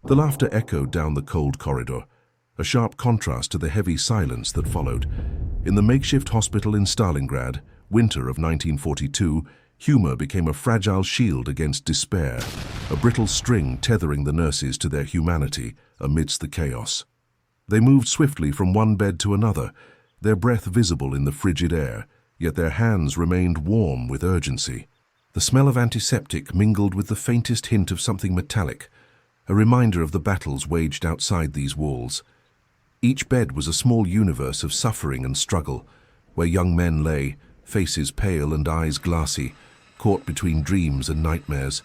The laughter echoed down the cold corridor, a sharp contrast to the heavy silence that followed. In the makeshift hospital in Stalingrad, winter of 1942, humor became a fragile shield against despair, a brittle string tethering the nurses to their humanity amidst the chaos. They moved swiftly from one bed to another, their breath visible in the frigid air, yet their hands remained warm with urgency. The smell of antiseptic mingled with the faintest hint of something metallic, a reminder of the battles waged outside these walls. Each bed was a small universe of suffering and struggle, where young men lay, faces pale and eyes glassy, caught between dreams and nightmares.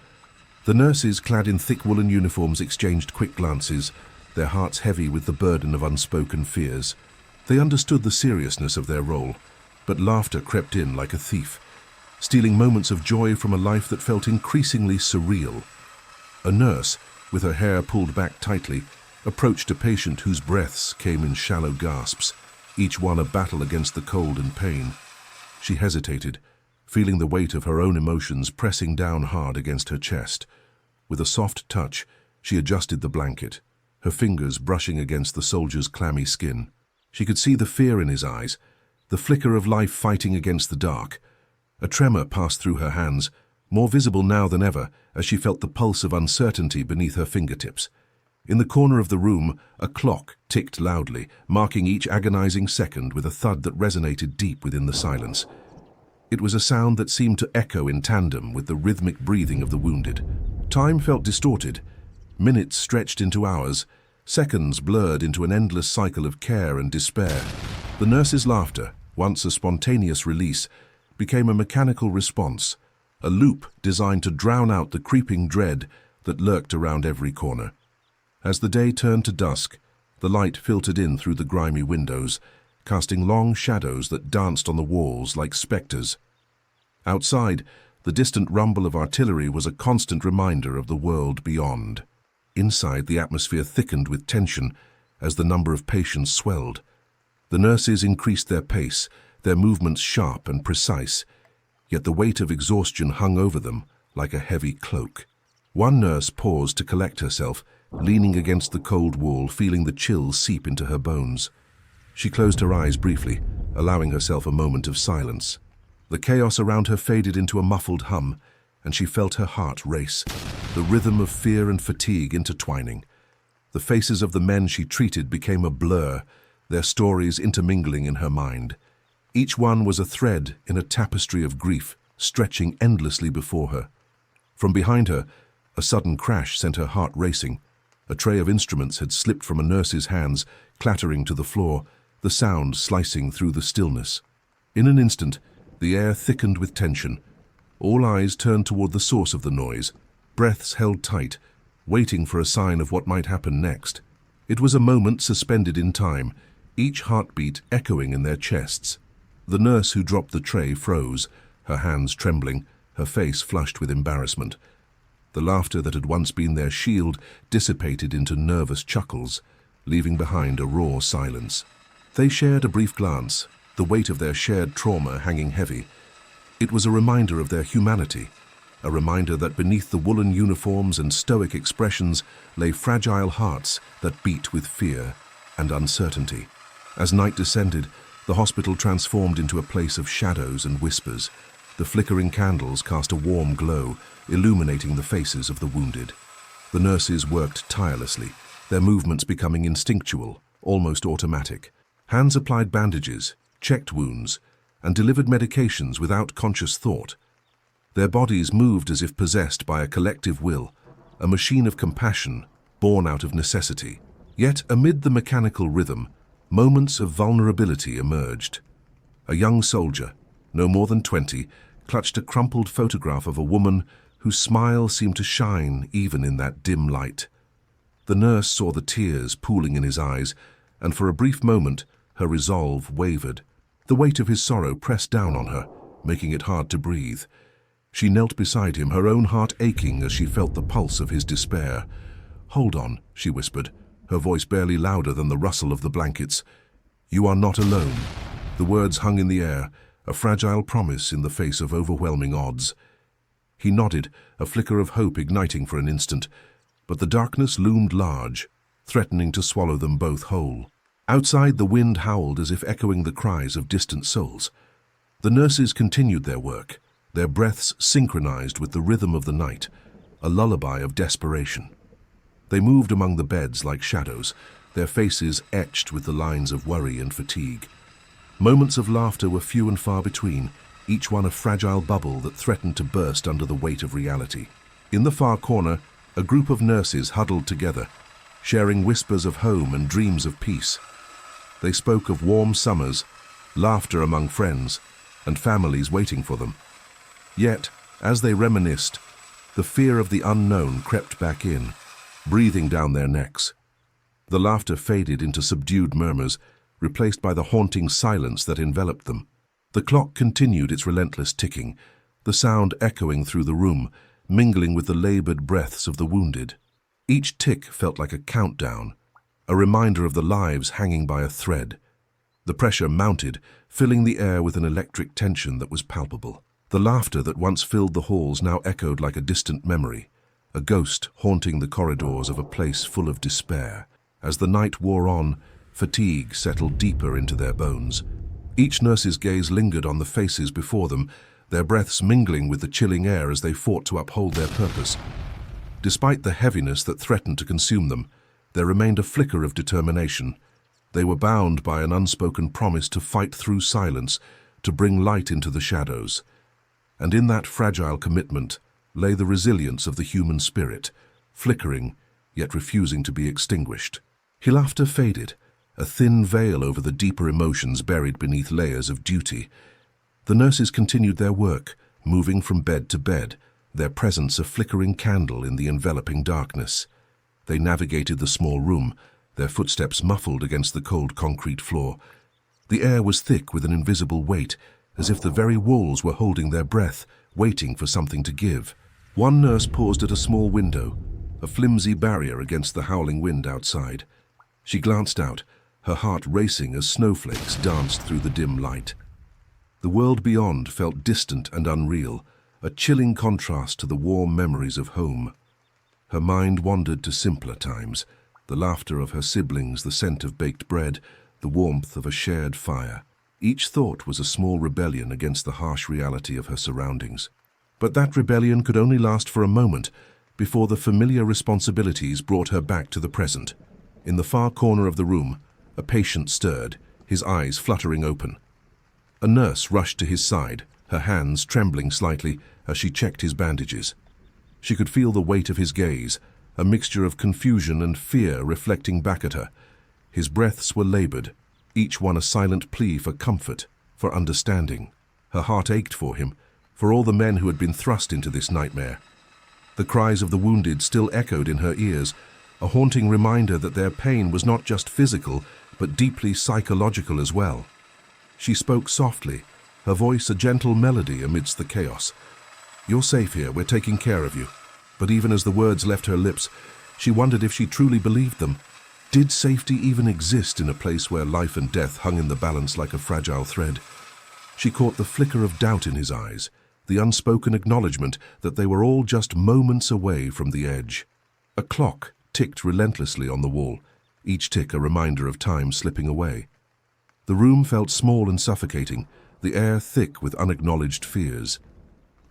The nurses, clad in thick woolen uniforms, exchanged quick glances, their hearts heavy with the burden of unspoken fears. They understood the seriousness of their role, but laughter crept in like a thief, stealing moments of joy from a life that felt increasingly surreal. A nurse, with her hair pulled back tightly, approached a patient whose breaths came in shallow gasps, each one a battle against the cold and pain. She hesitated, feeling the weight of her own emotions pressing down hard against her chest. With a soft touch, she adjusted the blanket, her fingers brushing against the soldier's clammy skin. She could see the fear in his eyes, the flicker of life fighting against the dark. A tremor passed through her hands, more visible now than ever as she felt the pulse of uncertainty beneath her fingertips. In the corner of the room, a clock ticked loudly, marking each agonizing second with a thud that resonated deep within the silence. It was a sound that seemed to echo in tandem with the rhythmic breathing of the wounded. Time felt distorted. Minutes stretched into hours, seconds blurred into an endless cycle of care and despair. The nurse's laughter, once a spontaneous release, became a mechanical response, a loop designed to drown out the creeping dread that lurked around every corner. As the day turned to dusk, the light filtered in through the grimy windows, casting long shadows that danced on the walls like specters. Outside, the distant rumble of artillery was a constant reminder of the world beyond. Inside, the atmosphere thickened with tension as the number of patients swelled. The nurses increased their pace, their movements sharp and precise, yet the weight of exhaustion hung over them like a heavy cloak. One nurse paused to collect herself, leaning against the cold wall, feeling the chill seep into her bones. She closed her eyes briefly, allowing herself a moment of silence. The chaos around her faded into a muffled hum, and she felt her heart race, the rhythm of fear and fatigue intertwining. The faces of the men she treated became a blur, their stories intermingling in her mind. Each one was a thread in a tapestry of grief, stretching endlessly before her. From behind her, a sudden crash sent her heart racing. A tray of instruments had slipped from a nurse's hands, clattering to the floor, the sound slicing through the stillness. In an instant, the air thickened with tension. All eyes turned toward the source of the noise, breaths held tight, waiting for a sign of what might happen next. It was a moment suspended in time, each heartbeat echoing in their chests. The nurse who dropped the tray froze, her hands trembling, her face flushed with embarrassment. The laughter that had once been their shield dissipated into nervous chuckles, leaving behind a raw silence. They shared a brief glance, the weight of their shared trauma hanging heavy. It was a reminder of their humanity, a reminder that beneath the woolen uniforms and stoic expressions lay fragile hearts that beat with fear and uncertainty. As night descended, the hospital transformed into a place of shadows and whispers. The flickering candles cast a warm glow, illuminating the faces of the wounded. The nurses worked tirelessly, their movements becoming instinctual, almost automatic. Hands applied bandages, checked wounds, and delivered medications without conscious thought. Their bodies moved as if possessed by a collective will, a machine of compassion born out of necessity. Yet, amid the mechanical rhythm, moments of vulnerability emerged. A young soldier, no more than 20, clutched a crumpled photograph of a woman whose smile seemed to shine even in that dim light. The nurse saw the tears pooling in his eyes, and for a brief moment her resolve wavered. The weight of his sorrow pressed down on her, making it hard to breathe. She knelt beside him, her own heart aching as she felt the pulse of his despair. "Hold on," she whispered, her voice barely louder than the rustle of the blankets. "You are not alone." The words hung in the air, a fragile promise in the face of overwhelming odds. He nodded, a flicker of hope igniting for an instant, but the darkness loomed large, threatening to swallow them both whole. Outside, the wind howled as if echoing the cries of distant souls. The nurses continued their work, their breaths synchronized with the rhythm of the night, a lullaby of desperation. They moved among the beds like shadows, their faces etched with the lines of worry and fatigue. Moments of laughter were few and far between, each one a fragile bubble that threatened to burst under the weight of reality. In the far corner, a group of nurses huddled together, sharing whispers of home and dreams of peace. They spoke of warm summers, laughter among friends, and families waiting for them. Yet, as they reminisced, the fear of the unknown crept back in, breathing down their necks. The laughter faded into subdued murmurs, replaced by the haunting silence that enveloped them. The clock continued its relentless ticking, the sound echoing through the room, mingling with the labored breaths of the wounded. Each tick felt like a countdown, a reminder of the lives hanging by a thread. The pressure mounted, filling the air with an electric tension that was palpable. The laughter that once filled the halls now echoed like a distant memory, a ghost haunting the corridors of a place full of despair. As the night wore on, fatigue settled deeper into their bones. Each nurse's gaze lingered on the faces before them, their breaths mingling with the chilling air as they fought to uphold their purpose. Despite the heaviness that threatened to consume them, there remained a flicker of determination. They were bound by an unspoken promise to fight through silence, to bring light into the shadows. And in that fragile commitment lay the resilience of the human spirit, flickering, yet refusing to be extinguished. Laughter faded, a thin veil over the deeper emotions buried beneath layers of duty. The nurses continued their work, moving from bed to bed, their presence a flickering candle in the enveloping darkness. They navigated the small room, their footsteps muffled against the cold concrete floor. The air was thick with an invisible weight, as if the very walls were holding their breath, waiting for something to give. One nurse paused at a small window, a flimsy barrier against the howling wind outside. She glanced out, her heart racing as snowflakes danced through the dim light. The world beyond felt distant and unreal, a chilling contrast to the warm memories of home. Her mind wandered to simpler times, the laughter of her siblings, the scent of baked bread, the warmth of a shared fire. Each thought was a small rebellion against the harsh reality of her surroundings. But that rebellion could only last for a moment, before the familiar responsibilities brought her back to the present. In the far corner of the room, a patient stirred, his eyes fluttering open. A nurse rushed to his side, her hands trembling slightly as she checked his bandages. She could feel the weight of his gaze, a mixture of confusion and fear reflecting back at her. His breaths were labored, each one a silent plea for comfort, for understanding. Her heart ached for him, for all the men who had been thrust into this nightmare. The cries of the wounded still echoed in her ears, a haunting reminder that their pain was not just physical, but deeply psychological as well. She spoke softly, her voice a gentle melody amidst the chaos. "You're safe here, we're taking care of you." But even as the words left her lips, she wondered if she truly believed them. Did safety even exist in a place where life and death hung in the balance like a fragile thread? She caught the flicker of doubt in his eyes, the unspoken acknowledgement that they were all just moments away from the edge. A clock ticked relentlessly on the wall, each tick a reminder of time slipping away. The room felt small and suffocating, the air thick with unacknowledged fears.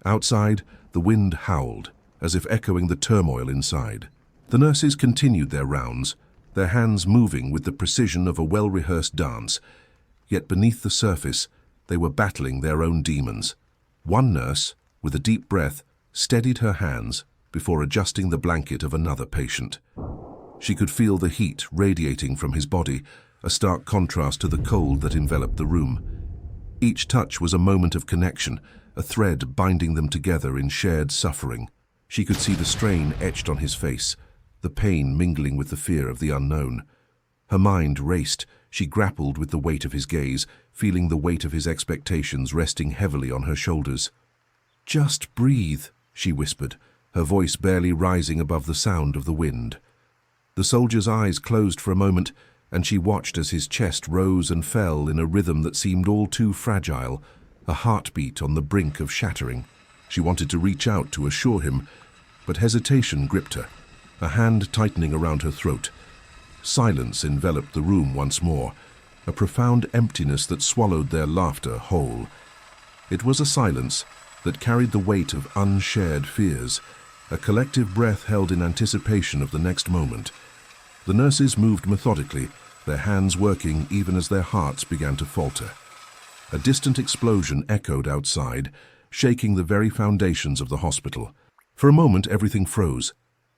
Outside, the wind howled, as if echoing the turmoil inside. The nurses continued their rounds, their hands moving with the precision of a well-rehearsed dance. Yet beneath the surface, they were battling their own demons. One nurse, with a deep breath, steadied her hands before adjusting the blanket of another patient. She could feel the heat radiating from his body, a stark contrast to the cold that enveloped the room. Each touch was a moment of connection, a thread binding them together in shared suffering. She could see the strain etched on his face, the pain mingling with the fear of the unknown. Her mind raced, she grappled with the weight of his gaze, feeling the weight of his expectations resting heavily on her shoulders. "Just breathe," she whispered, her voice barely rising above the sound of the wind. The soldier's eyes closed for a moment, and she watched as his chest rose and fell in a rhythm that seemed all too fragile, a heartbeat on the brink of shattering. She wanted to reach out to assure him, but hesitation gripped her. a hand tightening around her throat. Silence enveloped the room once more, a profound emptiness that swallowed their laughter whole. It was a silence that carried the weight of unshared fears, a collective breath held in anticipation of the next moment. The nurses moved methodically, their hands working even as their hearts began to falter. A distant explosion echoed outside, shaking the very foundations of the hospital. For a moment, everything froze.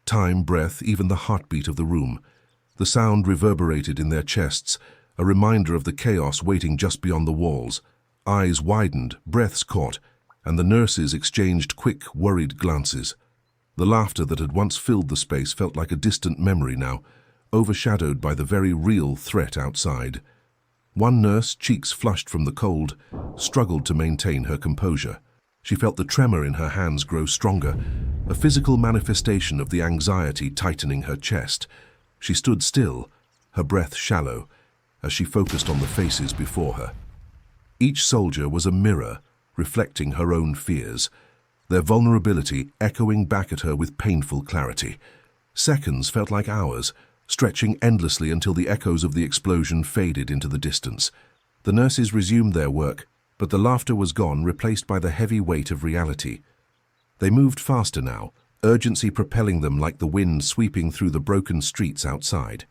Time, breath, even the heartbeat of the room. The sound reverberated in their chests, a reminder of the chaos waiting just beyond the walls. Eyes widened, breaths caught, and the nurses exchanged quick, worried glances. The laughter that had once filled the space felt like a distant memory now, overshadowed by the very real threat outside. One nurse, cheeks flushed from the cold, struggled to maintain her composure. She felt the tremor in her hands grow stronger, a physical manifestation of the anxiety tightening her chest. She stood still, her breath shallow, as she focused on the faces before her. Each soldier was a mirror, reflecting her own fears, their vulnerability echoing back at her with painful clarity. Seconds felt like hours, stretching endlessly until the echoes of the explosion faded into the distance. The nurses resumed their work, but the laughter was gone, replaced by the heavy weight of reality. They moved faster now, urgency propelling them like the wind sweeping through the broken streets outside.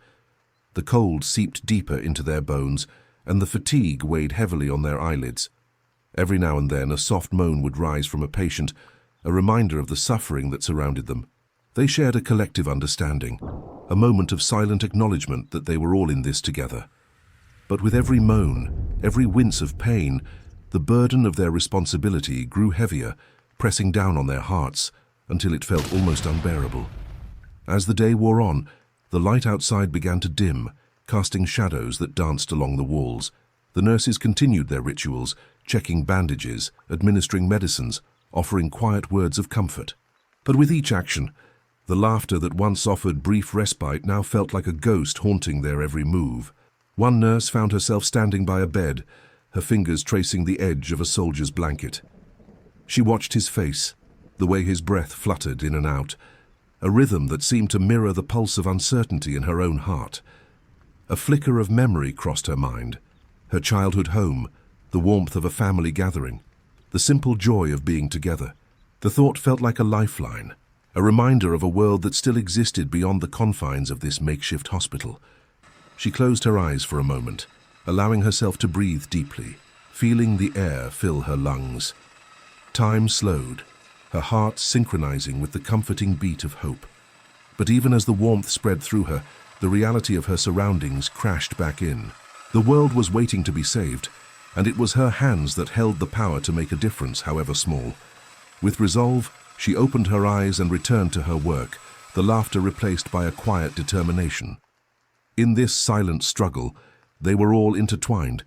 The cold seeped deeper into their bones, and the fatigue weighed heavily on their eyelids. Every now and then a soft moan would rise from a patient, a reminder of the suffering that surrounded them. They shared a collective understanding, a moment of silent acknowledgement that they were all in this together. But with every moan, every wince of pain, the burden of their responsibility grew heavier, pressing down on their hearts until it felt almost unbearable. As the day wore on, the light outside began to dim, casting shadows that danced along the walls. The nurses continued their rituals, checking bandages, administering medicines, offering quiet words of comfort. But with each action, the laughter that once offered brief respite now felt like a ghost haunting their every move. One nurse found herself standing by a bed, her fingers tracing the edge of a soldier's blanket. She watched his face, the way his breath fluttered in and out, a rhythm that seemed to mirror the pulse of uncertainty in her own heart. A flicker of memory crossed her mind, her childhood home, the warmth of a family gathering, the simple joy of being together. The thought felt like a lifeline, a reminder of a world that still existed beyond the confines of this makeshift hospital. She closed her eyes for a moment, allowing herself to breathe deeply, feeling the air fill her lungs. Time slowed, her heart synchronizing with the comforting beat of hope. But even as the warmth spread through her, the reality of her surroundings crashed back in. The world was waiting to be saved, and it was her hands that held the power to make a difference, however small. With resolve, she opened her eyes and returned to her work, the laughter replaced by a quiet determination. In this silent struggle, they were all intertwined,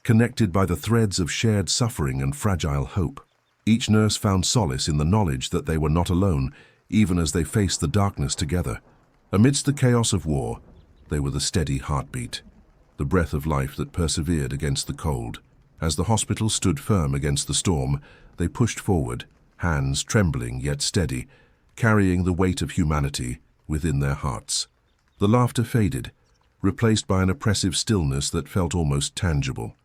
connected by the threads of shared suffering and fragile hope. Each nurse found solace in the knowledge that they were not alone, even as they faced the darkness together. Amidst the chaos of war, they were the steady heartbeat, the breath of life that persevered against the cold. As the hospital stood firm against the storm, they pushed forward, hands trembling yet steady, carrying the weight of humanity within their hearts. The laughter faded, replaced by an oppressive stillness that felt almost tangible.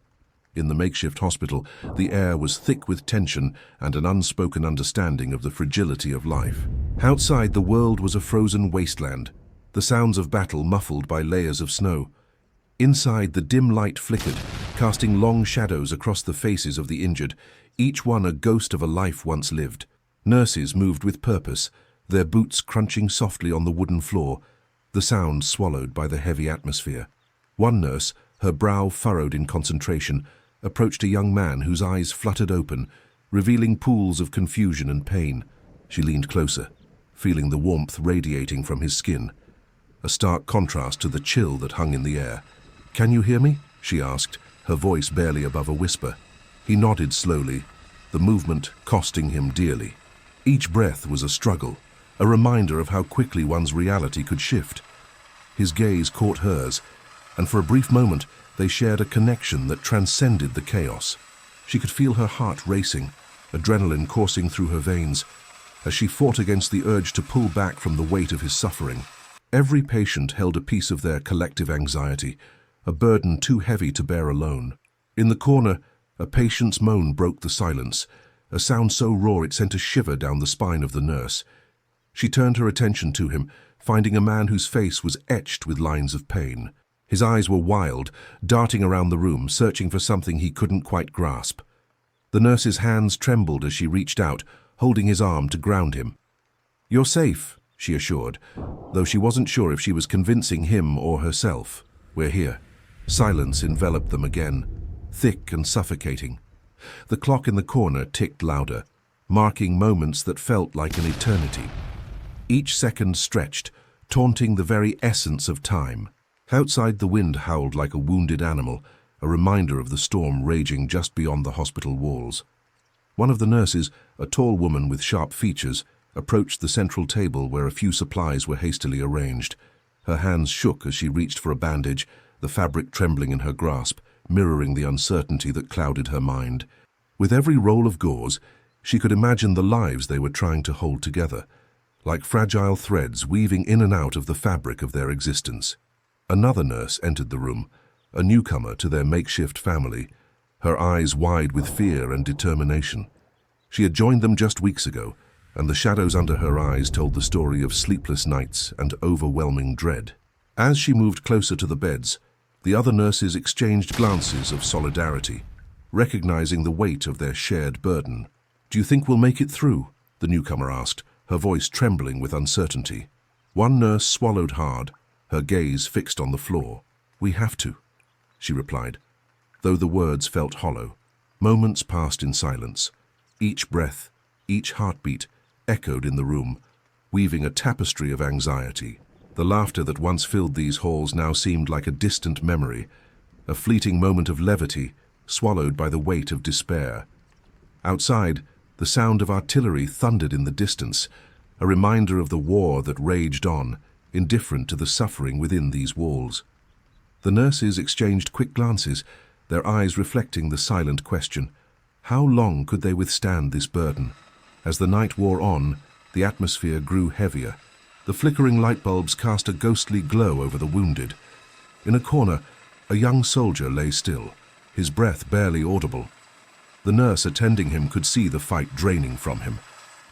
In the makeshift hospital, the air was thick with tension and an unspoken understanding of the fragility of life. Outside, the world was a frozen wasteland, the sounds of battle muffled by layers of snow. Inside, the dim light flickered, casting long shadows across the faces of the injured, each one a ghost of a life once lived. Nurses moved with purpose, their boots crunching softly on the wooden floor, the sound swallowed by the heavy atmosphere. One nurse, her brow furrowed in concentration, approached a young man whose eyes fluttered open, revealing pools of confusion and pain. She leaned closer, feeling the warmth radiating from his skin, a stark contrast to the chill that hung in the air. "Can you hear me?" she asked, her voice barely above a whisper. He nodded slowly, the movement costing him dearly. Each breath was a struggle, a reminder of how quickly one's reality could shift. His gaze caught hers, and for a brief moment they shared a connection that transcended the chaos. She could feel her heart racing, adrenaline coursing through her veins. as she fought against the urge to pull back from the weight of his suffering. Every patient held a piece of their collective anxiety, a burden too heavy to bear alone. In the corner, a patient's moan broke the silence, a sound so raw it sent a shiver down the spine of the nurse. She turned her attention to him, finding a man whose face was etched with lines of pain. His eyes were wild, darting around the room, searching for something he couldn't quite grasp. The nurse's hands trembled as she reached out, holding his arm to ground him. "You're safe," she assured, though she wasn't sure if she was convincing him or herself. "We're here." Silence enveloped them again, thick and suffocating. The clock in the corner ticked louder, marking moments that felt like an eternity. Each second stretched, taunting the very essence of time. Outside, the wind howled like a wounded animal, a reminder of the storm raging just beyond the hospital walls. One of the nurses, a tall woman with sharp features, approached the central table where a few supplies were hastily arranged. Her hands shook as she reached for a bandage, the fabric trembling in her grasp, mirroring the uncertainty that clouded her mind. With every roll of gauze, she could imagine the lives they were trying to hold together, like fragile threads weaving in and out of the fabric of their existence. Another nurse entered the room, a newcomer to their makeshift family, her eyes wide with fear and determination. She had joined them just weeks ago, and the shadows under her eyes told the story of sleepless nights and overwhelming dread. As she moved closer to the beds, the other nurses exchanged glances of solidarity, recognizing the weight of their shared burden. "Do you think we'll make it through?" the newcomer asked, her voice trembling with uncertainty. One nurse swallowed hard, her gaze fixed on the floor. "We have to," she replied, though the words felt hollow. Moments passed in silence. Each breath, each heartbeat, echoed in the room, weaving a tapestry of anxiety. The laughter that once filled these halls now seemed like a distant memory, a fleeting moment of levity, swallowed by the weight of despair. Outside, the sound of artillery thundered in the distance, a reminder of the war that raged on, indifferent to the suffering within these walls. The nurses exchanged quick glances, their eyes reflecting the silent question: how long could they withstand this burden? As the night wore on, the atmosphere grew heavier. The flickering light bulbs cast a ghostly glow over the wounded. In a corner, a young soldier lay still, his breath barely audible. The nurse attending him could see the fight draining from him,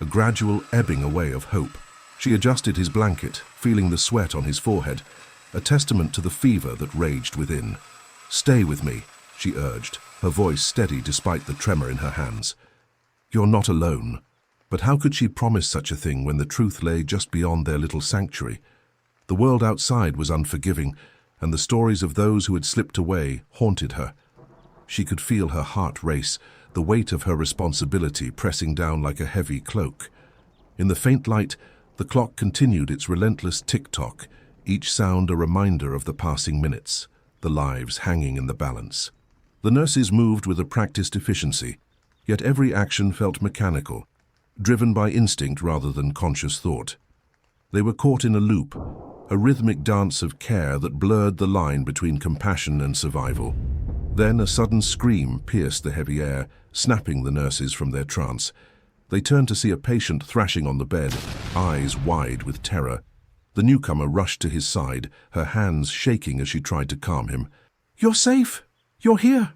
a gradual ebbing away of hope. She adjusted his blanket, feeling the sweat on his forehead, a testament to the fever that raged within. "Stay with me," she urged, her voice steady despite the tremor in her hands. "You're not alone." But how could she promise such a thing when the truth lay just beyond their little sanctuary? The world outside was unforgiving, and the stories of those who had slipped away haunted her. She could feel her heart race, the weight of her responsibility pressing down like a heavy cloak. In the faint light, the clock continued its relentless tick-tock, each sound a reminder of the passing minutes, the lives hanging in the balance. The nurses moved with a practiced efficiency, yet every action felt mechanical, driven by instinct rather than conscious thought. They were caught in a loop, a rhythmic dance of care that blurred the line between compassion and survival. Then a sudden scream pierced the heavy air, snapping the nurses from their trance. They turned to see a patient thrashing on the bed, eyes wide with terror. The newcomer rushed to his side, her hands shaking as she tried to calm him. "You're safe! You're here!"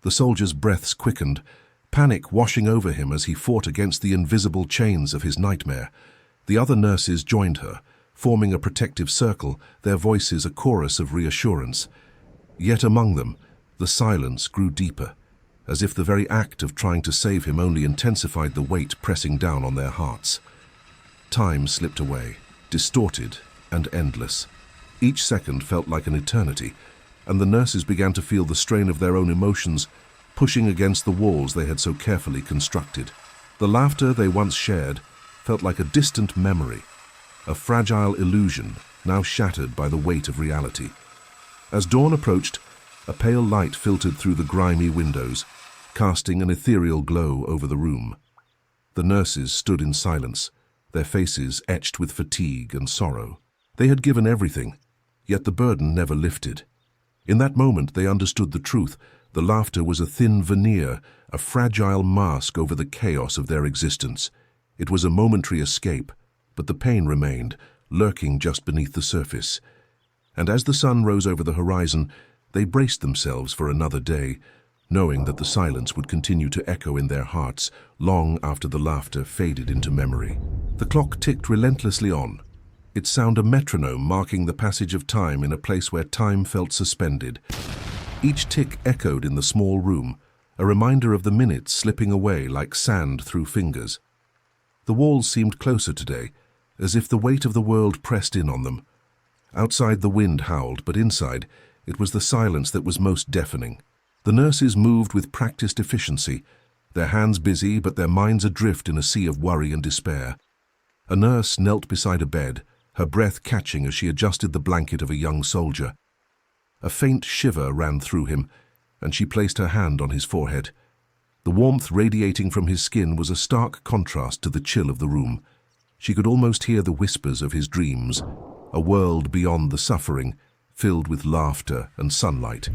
The soldier's breaths quickened, panic washing over him as he fought against the invisible chains of his nightmare. The other nurses joined her, forming a protective circle, their voices a chorus of reassurance. Yet among them, the silence grew deeper, as if the very act of trying to save him only intensified the weight pressing down on their hearts. Time slipped away, distorted and endless. Each second felt like an eternity, and the nurses began to feel the strain of their own emotions pushing against the walls they had so carefully constructed. The laughter they once shared felt like a distant memory, a fragile illusion now shattered by the weight of reality. As dawn approached, a pale light filtered through the grimy windows, casting an ethereal glow over the room. The nurses stood in silence, their faces etched with fatigue and sorrow. They had given everything, yet the burden never lifted. In that moment they understood the truth. The laughter was a thin veneer, a fragile mask over the chaos of their existence. It was a momentary escape, but the pain remained, lurking just beneath the surface. And as the sun rose over the horizon, they braced themselves for another day, knowing that the silence would continue to echo in their hearts long after the laughter faded into memory. The clock ticked relentlessly on, its sound a metronome marking the passage of time in a place where time felt suspended. Each tick echoed in the small room, a reminder of the minutes slipping away like sand through fingers. The walls seemed closer today, as if the weight of the world pressed in on them. Outside the wind howled, but inside it was the silence that was most deafening. The nurses moved with practiced efficiency, their hands busy but their minds adrift in a sea of worry and despair. A nurse knelt beside a bed, her breath catching as she adjusted the blanket of a young soldier. A faint shiver ran through him, and she placed her hand on his forehead. The warmth radiating from his skin was a stark contrast to the chill of the room. She could almost hear the whispers of his dreams, a world beyond the suffering, filled with laughter and sunlight.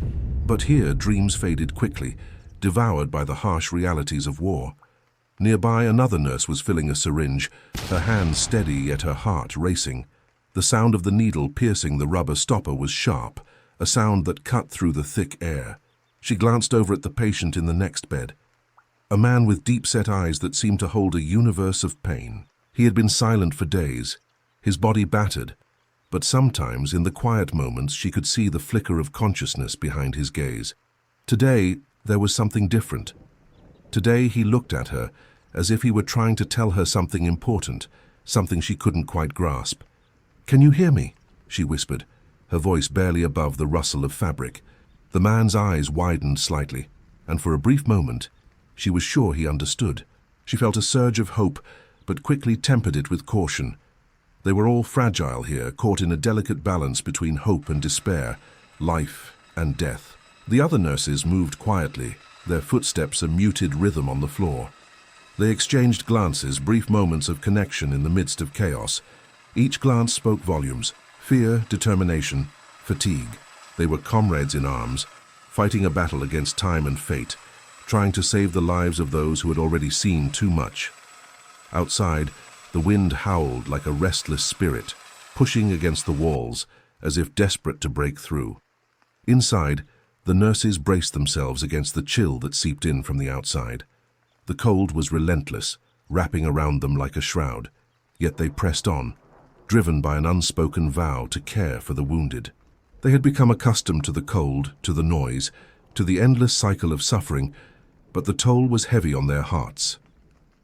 But here dreams faded quickly, devoured by the harsh realities of war. Nearby, another nurse was filling a syringe, her hands steady yet her heart racing. The sound of the needle piercing the rubber stopper was sharp, a sound that cut through the thick air. She glanced over at the patient in the next bed, a man with deep-set eyes that seemed to hold a universe of pain. He had been silent for days, his body battered, but sometimes in the quiet moments she could see the flicker of consciousness behind his gaze. Today, there was something different. Today he looked at her as if he were trying to tell her something important, something she couldn't quite grasp. "Can you hear me?" she whispered, her voice barely above the rustle of fabric. The man's eyes widened slightly, and for a brief moment, she was sure he understood. She felt a surge of hope, but quickly tempered it with caution. They were all fragile here, caught in a delicate balance between hope and despair, life and death. The other nurses moved quietly, their footsteps a muted rhythm on the floor. They exchanged glances, brief moments of connection in the midst of chaos. Each glance spoke volumes: fear, determination, fatigue. They were comrades in arms, fighting a battle against time and fate, trying to save the lives of those who had already seen too much. Outside, the wind howled like a restless spirit, pushing against the walls as if desperate to break through. Inside, the nurses braced themselves against the chill that seeped in from the outside. The cold was relentless, wrapping around them like a shroud, yet they pressed on, driven by an unspoken vow to care for the wounded. They had become accustomed to the cold, to the noise, to the endless cycle of suffering, but the toll was heavy on their hearts.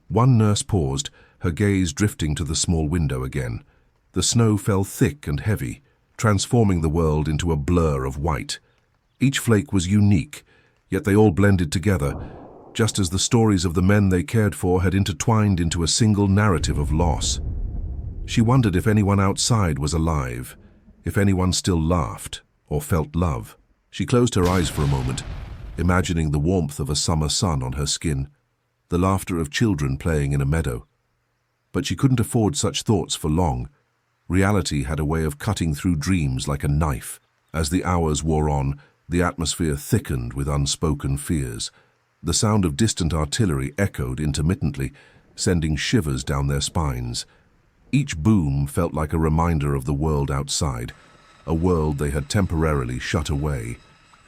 One nurse paused, her gaze drifting to the small window again. The snow fell thick and heavy, transforming the world into a blur of white. Each flake was unique, yet they all blended together, just as the stories of the men they cared for had intertwined into a single narrative of loss. She wondered if anyone outside was alive, if anyone still laughed or felt love. She closed her eyes for a moment, imagining the warmth of a summer sun on her skin, the laughter of children playing in a meadow. But she couldn't afford such thoughts for long. Reality had a way of cutting through dreams like a knife. As the hours wore on, the atmosphere thickened with unspoken fears. The sound of distant artillery echoed intermittently, sending shivers down their spines. Each boom felt like a reminder of the world outside, a world they had temporarily shut away.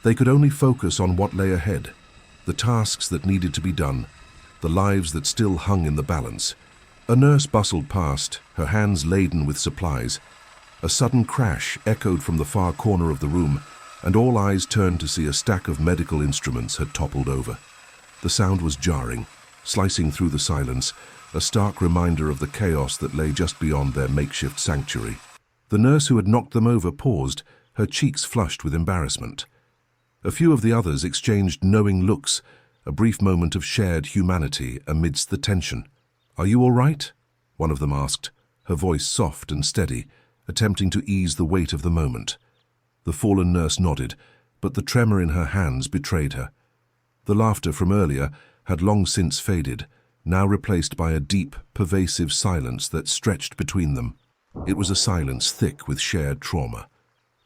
They could only focus on what lay ahead, the tasks that needed to be done, the lives that still hung in the balance. A nurse bustled past, her hands laden with supplies. A sudden crash echoed from the far corner of the room, and all eyes turned to see a stack of medical instruments had toppled over. The sound was jarring, slicing through the silence, a stark reminder of the chaos that lay just beyond their makeshift sanctuary. The nurse who had knocked them over paused, her cheeks flushed with embarrassment. A few of the others exchanged knowing looks, a brief moment of shared humanity amidst the tension. "Are you all right?" one of them asked, her voice soft and steady, attempting to ease the weight of the moment. The fallen nurse nodded, but the tremor in her hands betrayed her. The laughter from earlier had long since faded, now replaced by a deep, pervasive silence that stretched between them. It was a silence thick with shared trauma,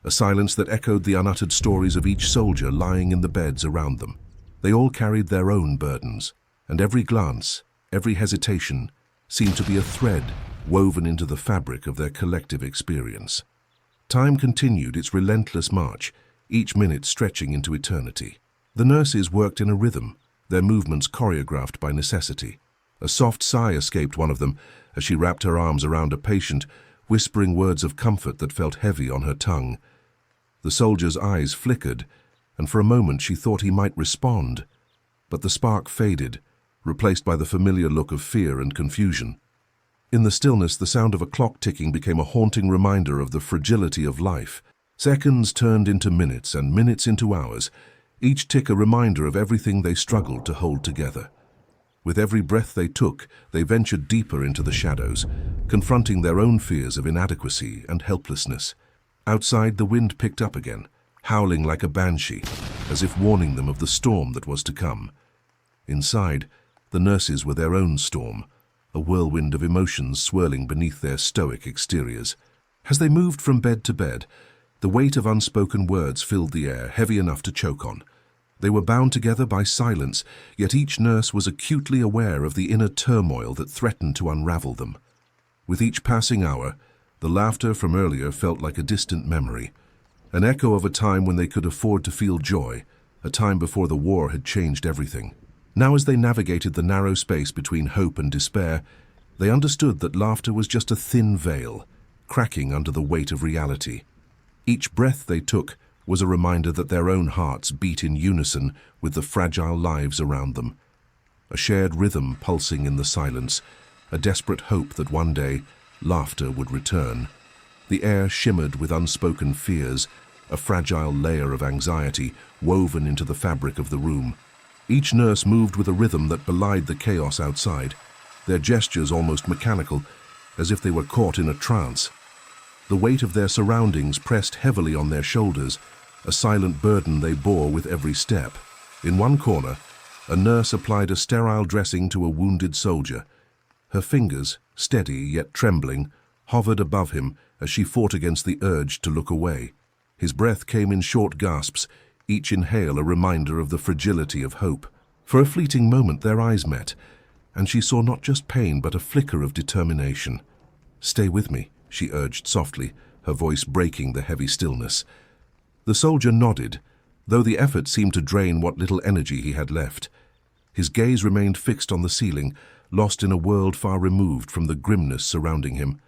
a silence that echoed the unuttered stories of each soldier lying in the beds around them. They all carried their own burdens, and every glance, every hesitation, seemed to be a thread woven into the fabric of their collective experience. Time continued its relentless march, each minute stretching into eternity. The nurses worked in a rhythm, their movements choreographed by necessity. A soft sigh escaped one of them as she wrapped her arms around a patient, whispering words of comfort that felt heavy on her tongue. The soldier's eyes flickered, and for a moment she thought he might respond, but the spark faded, replaced by the familiar look of fear and confusion. In the stillness, the sound of a clock ticking became a haunting reminder of the fragility of life. Seconds turned into minutes and minutes into hours, each tick a reminder of everything they struggled to hold together. With every breath they took, they ventured deeper into the shadows, confronting their own fears of inadequacy and helplessness. Outside, the wind picked up again, howling like a banshee, as if warning them of the storm that was to come. Inside, the nurses were their own storm, a whirlwind of emotions swirling beneath their stoic exteriors. As they moved from bed to bed, the weight of unspoken words filled the air, heavy enough to choke on. They were bound together by silence, yet each nurse was acutely aware of the inner turmoil that threatened to unravel them. With each passing hour, the laughter from earlier felt like a distant memory, an echo of a time when they could afford to feel joy, a time before the war had changed everything. Now, as they navigated the narrow space between hope and despair, they understood that laughter was just a thin veil, cracking under the weight of reality. Each breath they took was a reminder that their own hearts beat in unison with the fragile lives around them. A shared rhythm pulsing in the silence, a desperate hope that one day laughter would return. The air shimmered with unspoken fears, a fragile layer of anxiety woven into the fabric of the room. Each nurse moved with a rhythm that belied the chaos outside, their gestures almost mechanical, as if they were caught in a trance. The weight of their surroundings pressed heavily on their shoulders, a silent burden they bore with every step. In one corner, a nurse applied a sterile dressing to a wounded soldier. Her fingers, steady yet trembling, hovered above him as she fought against the urge to look away. His breath came in short gasps, each inhale a reminder of the fragility of hope. For a fleeting moment their eyes met, and she saw not just pain but a flicker of determination. "Stay with me," she urged softly, her voice breaking the heavy stillness. The soldier nodded, though the effort seemed to drain what little energy he had left. His gaze remained fixed on the ceiling, lost in a world far removed from the grimness surrounding him.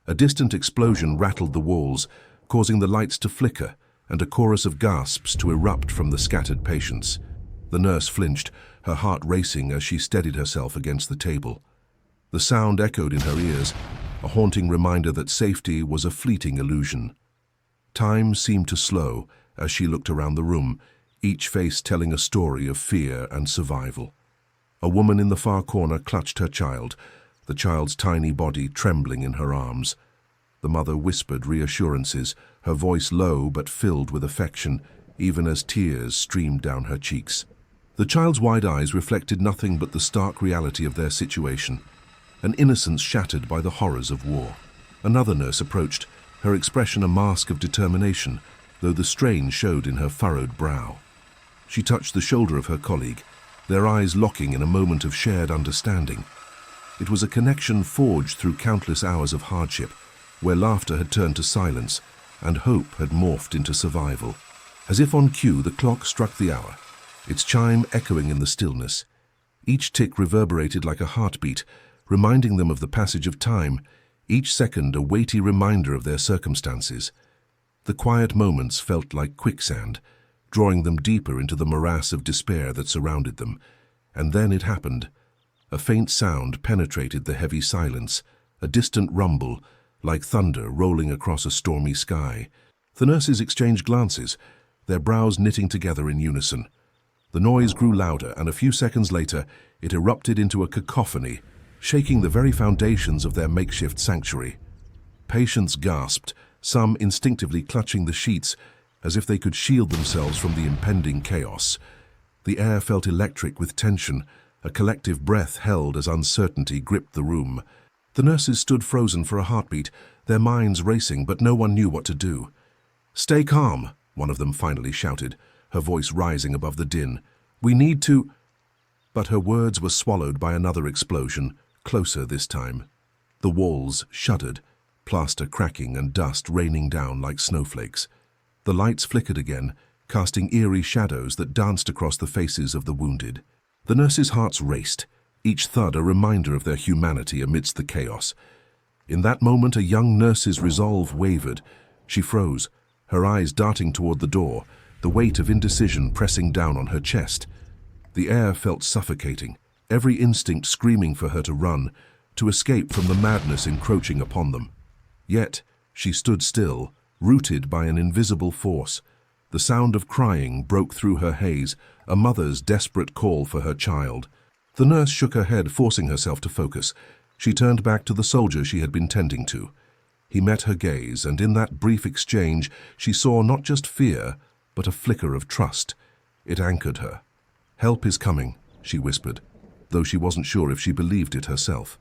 A distant explosion rattled the walls, causing the lights to flicker and a chorus of gasps to erupt from the scattered patients. The nurse flinched, her heart racing as she steadied herself against the table. The sound echoed in her ears, a haunting reminder that safety was a fleeting illusion. Time seemed to slow as she looked around the room, each face telling a story of fear and survival. A woman in the far corner clutched her child, the child's tiny body trembling in her arms. The mother whispered reassurances, her voice low but filled with affection, even as tears streamed down her cheeks. The child's wide eyes reflected nothing but the stark reality of their situation, an innocence shattered by the horrors of war. Another nurse approached, her expression a mask of determination, though the strain showed in her furrowed brow. She touched the shoulder of her colleague, their eyes locking in a moment of shared understanding. It was a connection forged through countless hours of hardship, where laughter had turned to silence and hope had morphed into survival. As if on cue, the clock struck the hour, its chime echoing in the stillness. Each tick reverberated like a heartbeat, reminding them of the passage of time, each second a weighty reminder of their circumstances. The quiet moments felt like quicksand, drawing them deeper into the morass of despair that surrounded them. And then it happened. A faint sound penetrated the heavy silence, a distant rumble, like thunder rolling across a stormy sky. The nurses exchanged glances, their brows knitting together in unison. The noise grew louder, and a few seconds later, it erupted into a cacophony, shaking the very foundations of their makeshift sanctuary. Patients gasped, some instinctively clutching the sheets as if they could shield themselves from the impending chaos. The air felt electric with tension, a collective breath held as uncertainty gripped the room. The nurses stood frozen for a heartbeat, their minds racing, but no one knew what to do. "Stay calm," one of them finally shouted, her voice rising above the din. "We need to—" But her words were swallowed by another explosion, closer this time. The walls shuddered, plaster cracking and dust raining down like snowflakes. The lights flickered again, casting eerie shadows that danced across the faces of the wounded. The nurses' hearts raced, each thud a reminder of their humanity amidst the chaos. In that moment, a young nurse's resolve wavered. She froze, her eyes darting toward the door, the weight of indecision pressing down on her chest. The air felt suffocating, every instinct screaming for her to run, to escape from the madness encroaching upon them. Yet, she stood still, rooted by an invisible force. The sound of crying broke through her haze, a mother's desperate call for her child. The nurse shook her head, forcing herself to focus. She turned back to the soldier she had been tending to. He met her gaze, and in that brief exchange, she saw not just fear, but a flicker of trust. It anchored her. "Help is coming," she whispered, though she wasn't sure if she believed it herself.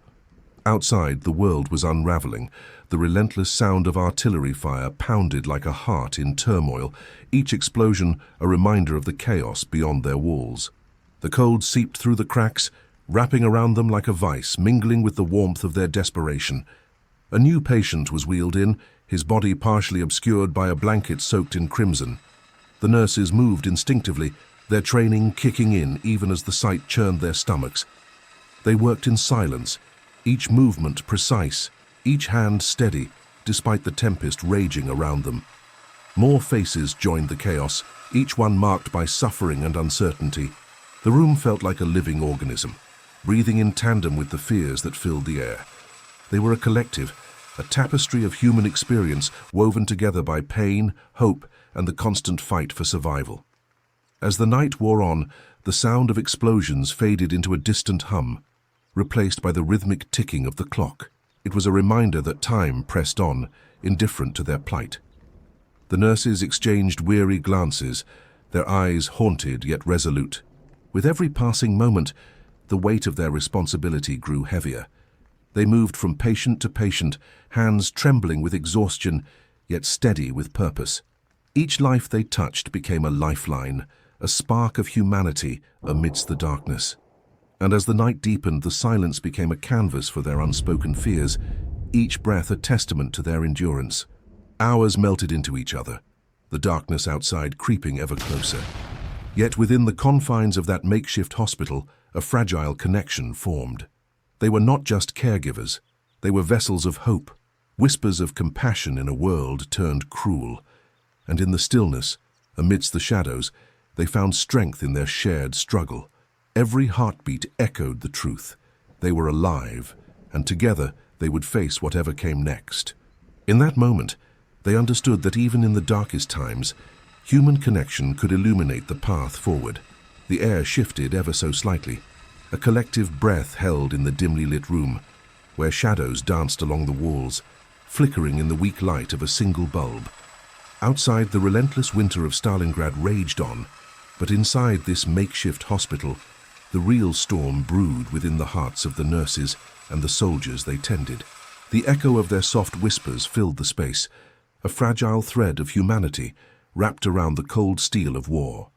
Outside, the world was unraveling. The relentless sound of artillery fire pounded like a heart in turmoil, each explosion a reminder of the chaos beyond their walls. The cold seeped through the cracks, wrapping around them like a vice, mingling with the warmth of their desperation. A new patient was wheeled in, his body partially obscured by a blanket soaked in crimson. The nurses moved instinctively, their training kicking in even as the sight churned their stomachs. They worked in silence, each movement precise, each hand steady, despite the tempest raging around them. More faces joined the chaos, each one marked by suffering and uncertainty. The room felt like a living organism, breathing in tandem with the fears that filled the air. They were a collective, a tapestry of human experience woven together by pain, hope, and the constant fight for survival. As the night wore on, the sound of explosions faded into a distant hum, replaced by the rhythmic ticking of the clock. It was a reminder that time pressed on, indifferent to their plight. The nurses exchanged weary glances, their eyes haunted yet resolute. With every passing moment, the weight of their responsibility grew heavier. They moved from patient to patient, hands trembling with exhaustion, yet steady with purpose. Each life they touched became a lifeline, a spark of humanity amidst the darkness. And as the night deepened, the silence became a canvas for their unspoken fears, each breath a testament to their endurance. Hours melted into each other, the darkness outside creeping ever closer. Yet within the confines of that makeshift hospital, a fragile connection formed. They were not just caregivers, they were vessels of hope, whispers of compassion in a world turned cruel. And in the stillness, amidst the shadows, they found strength in their shared struggle. Every heartbeat echoed the truth. They were alive, and together they would face whatever came next. In that moment, they understood that even in the darkest times, human connection could illuminate the path forward. The air shifted ever so slightly, a collective breath held in the dimly lit room, where shadows danced along the walls, flickering in the weak light of a single bulb. Outside, the relentless winter of Stalingrad raged on, but inside this makeshift hospital, the real storm brewed within the hearts of the nurses and the soldiers they tended. The echo of their soft whispers filled the space, a fragile thread of humanity wrapped around the cold steel of war.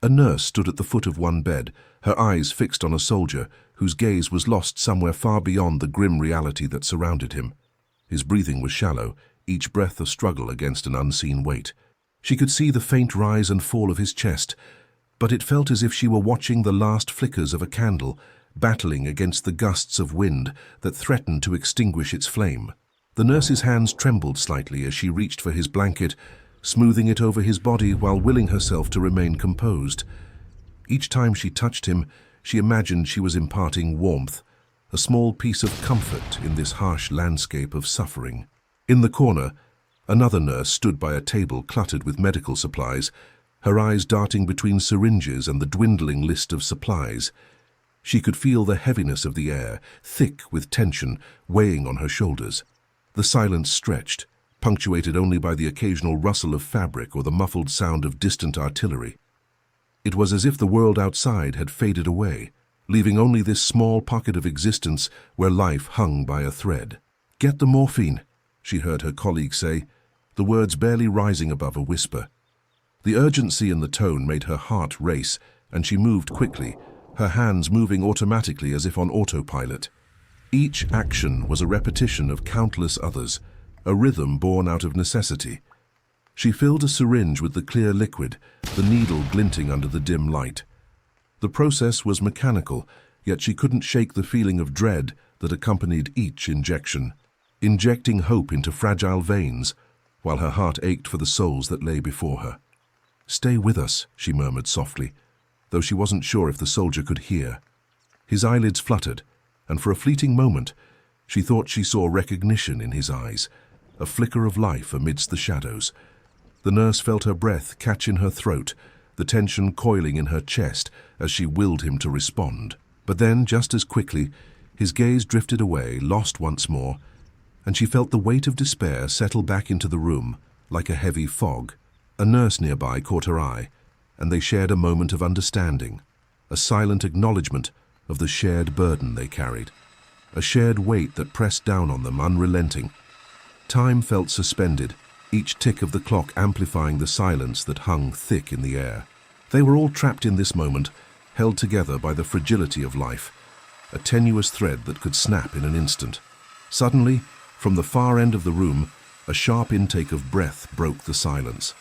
A nurse stood at the foot of one bed, her eyes fixed on a soldier whose gaze was lost somewhere far beyond the grim reality that surrounded him. His breathing was shallow, each breath a struggle against an unseen weight. She could see the faint rise and fall of his chest, but it felt as if she were watching the last flickers of a candle, battling against the gusts of wind that threatened to extinguish its flame. The nurse's hands trembled slightly as she reached for his blanket, smoothing it over his body while willing herself to remain composed. Each time she touched him, she imagined she was imparting warmth, a small piece of comfort in this harsh landscape of suffering. In the corner, another nurse stood by a table cluttered with medical supplies, her eyes darting between syringes and the dwindling list of supplies. She could feel the heaviness of the air, thick with tension, weighing on her shoulders. The silence stretched, punctuated only by the occasional rustle of fabric or the muffled sound of distant artillery. It was as if the world outside had faded away, leaving only this small pocket of existence where life hung by a thread. "Get the morphine," she heard her colleague say, the words barely rising above a whisper. The urgency in the tone made her heart race, and she moved quickly, her hands moving automatically as if on autopilot. Each action was a repetition of countless others, a rhythm born out of necessity. She filled a syringe with the clear liquid, the needle glinting under the dim light. The process was mechanical, yet she couldn't shake the feeling of dread that accompanied each injection, injecting hope into fragile veins, while her heart ached for the souls that lay before her. "Stay with us," she murmured softly, though she wasn't sure if the soldier could hear. His eyelids fluttered, and for a fleeting moment, she thought she saw recognition in his eyes, a flicker of life amidst the shadows. The nurse felt her breath catch in her throat, the tension coiling in her chest as she willed him to respond. But then, just as quickly, his gaze drifted away, lost once more, and she felt the weight of despair settle back into the room, like a heavy fog. A nurse nearby caught her eye, and they shared a moment of understanding, a silent acknowledgement of the shared burden they carried, a shared weight that pressed down on them unrelenting. Time felt suspended, each tick of the clock amplifying the silence that hung thick in the air. They were all trapped in this moment, held together by the fragility of life, a tenuous thread that could snap in an instant. Suddenly, from the far end of the room, a sharp intake of breath broke the silence.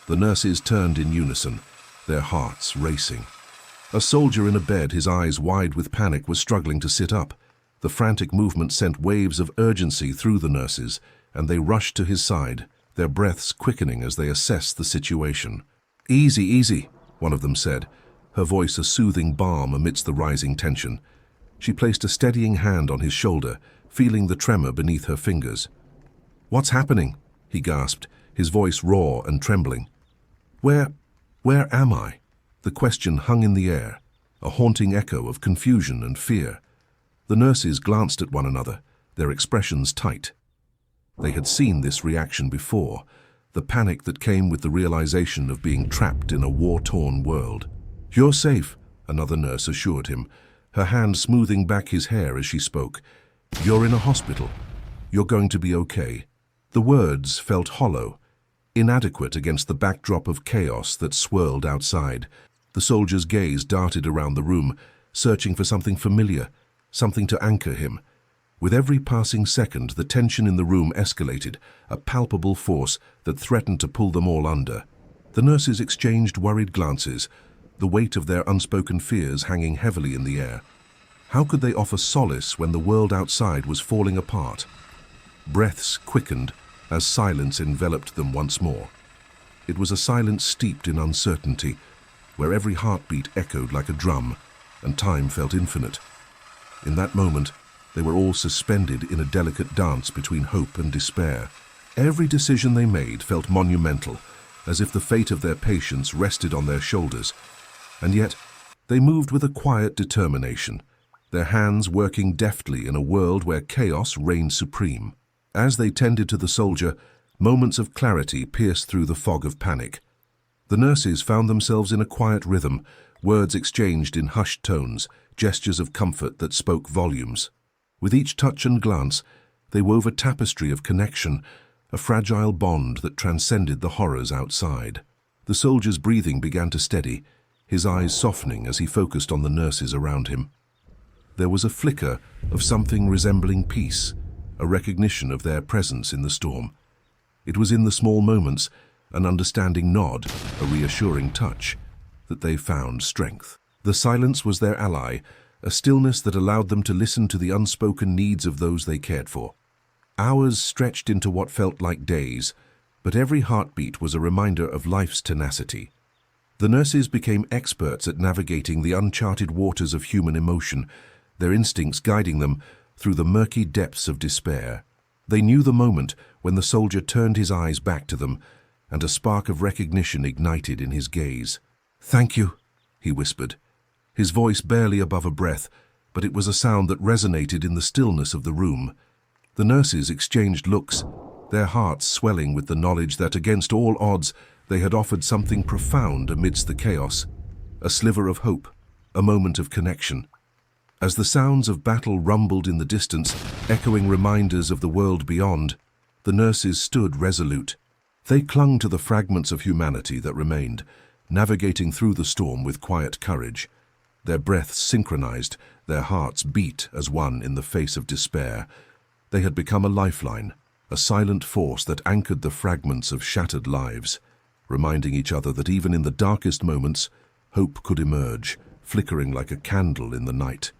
The nurses turned in unison, their hearts racing. A soldier in a bed, his eyes wide with panic, was struggling to sit up. The frantic movement sent waves of urgency through the nurses, and they rushed to his side, their breaths quickening as they assessed the situation. "Easy, easy," one of them said, her voice a soothing balm amidst the rising tension. She placed a steadying hand on his shoulder, feeling the tremor beneath her fingers. "What's happening?" he gasped, his voice raw and trembling. Where am I?" The question hung in the air, a haunting echo of confusion and fear. The nurses glanced at one another, their expressions tight. They had seen this reaction before, the panic that came with the realization of being trapped in a war-torn world. "You're safe," another nurse assured him, her hand smoothing back his hair as she spoke. "You're in a hospital. You're going to be okay." The words felt hollow, inadequate against the backdrop of chaos that swirled outside. The soldier's gaze darted around the room, searching for something familiar, something to anchor him. With every passing second, the tension in the room escalated, a palpable force that threatened to pull them all under. The nurses exchanged worried glances, the weight of their unspoken fears hanging heavily in the air. How could they offer solace when the world outside was falling apart? Breaths quickened as silence enveloped them once more. It was a silence steeped in uncertainty, where every heartbeat echoed like a drum, and time felt infinite. In that moment, they were all suspended in a delicate dance between hope and despair. Every decision they made felt monumental, as if the fate of their patients rested on their shoulders. And yet, they moved with a quiet determination, their hands working deftly in a world where chaos reigned supreme. As they tended to the soldier, moments of clarity pierced through the fog of panic. The nurses found themselves in a quiet rhythm, words exchanged in hushed tones, gestures of comfort that spoke volumes. With each touch and glance, they wove a tapestry of connection, a fragile bond that transcended the horrors outside. The soldier's breathing began to steady, his eyes softening as he focused on the nurses around him. There was a flicker of something resembling peace, a recognition of their presence in the storm. It was in the small moments, an understanding nod, a reassuring touch, that they found strength. The silence was their ally, a stillness that allowed them to listen to the unspoken needs of those they cared for. Hours stretched into what felt like days, but every heartbeat was a reminder of life's tenacity. The nurses became experts at navigating the uncharted waters of human emotion, their instincts guiding them through the murky depths of despair. They knew the moment when the soldier turned his eyes back to them, and a spark of recognition ignited in his gaze. "Thank you," he whispered, his voice barely above a breath, but it was a sound that resonated in the stillness of the room. The nurses exchanged looks, their hearts swelling with the knowledge that against all odds they had offered something profound amidst the chaos, a sliver of hope, a moment of connection. As the sounds of battle rumbled in the distance, echoing reminders of the world beyond, the nurses stood resolute. They clung to the fragments of humanity that remained, navigating through the storm with quiet courage. Their breaths synchronized, Their hearts beat as one in the face of despair. They had become a lifeline, a silent force that anchored the fragments of shattered lives, reminding each other that even in the darkest moments, hope could emerge, flickering like a candle in the night.